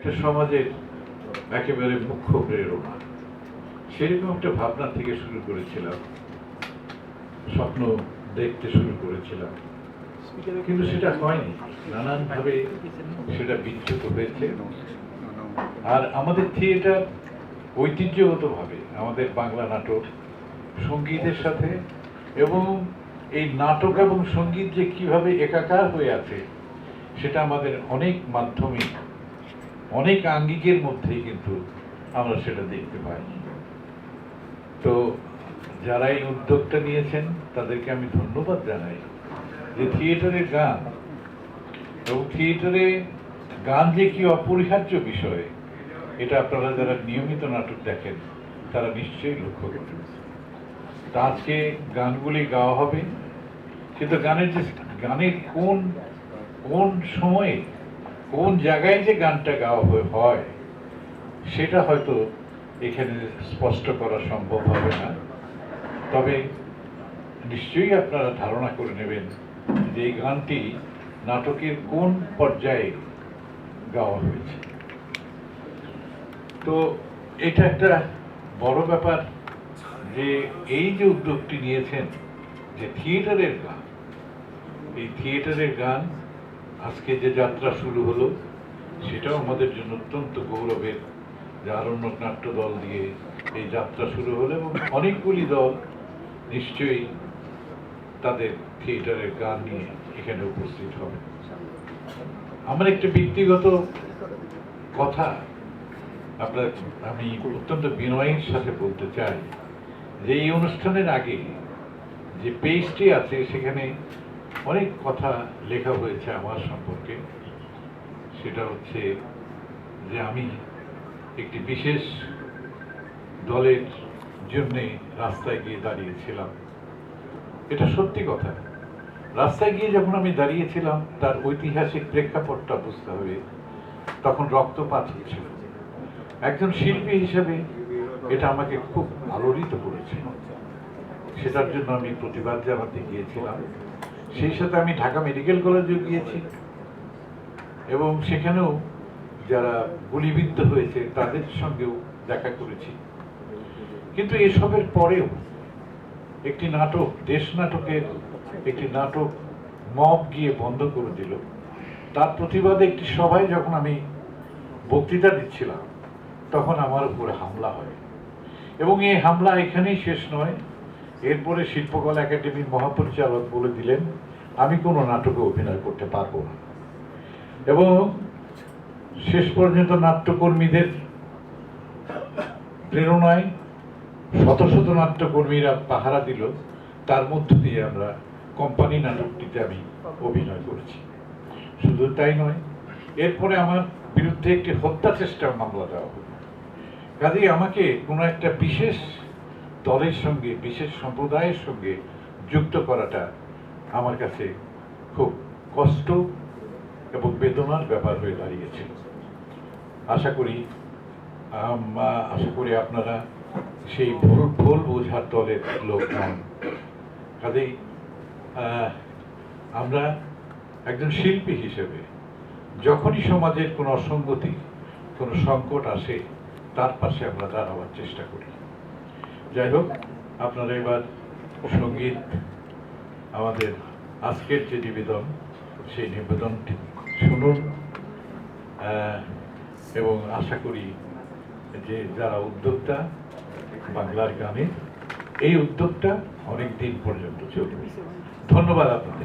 একটা সমাজের একেবারে মুখ্য প্রেরণা, সেরকম একটা ভাবনা থেকে শুরু করেছিলাম, স্বপ্ন দেখতে শুরু করেছিলাম, কিন্তু সেটা হয়নি। নানানভাবে সেটা বিচ্যুত হয়েছে। আর আমাদের থিয়েটার ঐতিহ্যগতভাবে আমাদের বাংলা নাটক সঙ্গীতের সাথে, এবং এই নাটক এবং সঙ্গীত যে কিভাবে একাকার হয়ে আছে সেটা আমাদের অনেক মাধ্যমে, অনেক আঙ্গিকের মধ্যেই কিন্তু আমরা সেটা দেখতে পাই। তো যারা এই উদ্যোগটা নিয়েছেন তাদেরকে আমি ধন্যবাদ জানাই, যে থিয়েটারের গান এবং থিয়েটারে গান যে কি অপরিহার্য বিষয়, এটা আপনারা যারা নিয়মিত নাটক দেখেন তারা নিশ্চয়ই লক্ষ্য করবেন। তা আজকে গানগুলি গাওয়া হবে, কিন্তু গানের কোন কোন সময়ে কোন জায়গায় যে গানটা গাওয়া হয় সেটা হয়তো এখানে স্পষ্ট করা সম্ভব হবে না। তবে নিশ্চয়ই আপনারা ধারণা করে নেবেন যে এই গানটি নাটকের কোন পর্যায়ে গাওয়া হয়েছে। তো এটা একটা বড় ব্যাপার যে এই যে উদ্যোগটি নিয়েছেন, যে থিয়েটারের গান, এই থিয়েটারের গান আজকে যে যাত্রা শুরু হলো সেটাও আমাদের জন্য অত্যন্ত গৌরবের, যে আরণ্যক নাট্য দল দিয়ে এই যাত্রা শুরু হলো এবং অনেকগুলি দল নিশ্চয়ই তাদের থিয়েটারের গান নিয়ে এখানে উপস্থিত হবে। আমার একটা ব্যক্তিগত কথা আমি অত্যন্ত বিনয়ের সাথে বলতে চাই, যে এই অনুষ্ঠানের আগে যে পেজটি আছে সেখানে অনেক কথা লেখা হয়েছে আমার সম্পর্কে। সেটা হচ্ছে যে আমি একটি বিশেষ দলের জন্যে রাস্তায় গিয়ে দাঁড়িয়েছিলাম। এটা সত্যি কথা। রাস্তায় গিয়ে যখন আমি দাঁড়িয়েছিলাম তার ঐতিহাসিক প্রেক্ষাপটটা বুঝতে হবে। তখন রক্তপাত হয়েছিল। একজন শিল্পী হিসেবে এটা আমাকে খুব আলোড়িত করেছে। সেটার জন্য আমি প্রতিবাদ জানাতে গিয়েছিলাম। সেই সাথে আমি ঢাকা মেডিকেল কলেজে গিয়েছি এবং সেখানেও যারা গুলিবিদ্ধ হয়েছে তাদের সঙ্গেও দেখা করেছি। কিন্তু এসবের পরেও একটি নাটক, দেশ নাটকের একটি নাটক মব গিয়ে বন্ধ করে দিল। তার প্রতিবাদে একটি সভায় যখন আমি বক্তৃতা দিচ্ছিলাম তখন আমার উপরে হামলা হয়, এবং এই হামলা এখানেই শেষ নয়। এরপরে শিল্পকলা একাডেমির মহাপরিচালক বলে দিলেন আমি কোনো নাটকে অভিনয় করতে পারবো না, এবং শেষ পর্যন্ত নাট্যকর্মীদের প্রেরণায় শত শত নাট্যকর্মীরা পাহারা দিল। তার মধ্য দিয়ে আমরা কোম্পানি নাটকটিতে আমি অভিনয় করেছি। শুধু তাই নয়, এরপরে আমার বিরুদ্ধে একটি হত্যা চেষ্টার মামলা দেওয়া হলো। কাজেই আমাকে কোনো একটা বিশেষ দলের সঙ্গে, বিশেষ সম্প্রদায়ের সঙ্গে যুক্ত করাটা আমার কাছে খুব কষ্ট এবং বেদনার ব্যাপার হয়ে দাঁড়িয়েছিল। আশা করি আপনারা সেই ভুল বোঝার দলের লোক নন। কাজেই আমরা একজন শিল্পী হিসেবে যখনই সমাজের কোনো অসঙ্গতি, কোনো সংকট আসে তার পাশে আমরা দাঁড়াবার চেষ্টা করি। যাই হোক, আপনারা এবার সঙ্গীত, আমাদের আজকের যে নিবেদন সেই নিবেদনটি শুনুন, এবং আশা করি যে যারা উদ্যোক্তা বাংলার গানে, এই উদ্যোগটা অনেক দিন পর্যন্ত চলবে। ধন্যবাদ আপনাদের।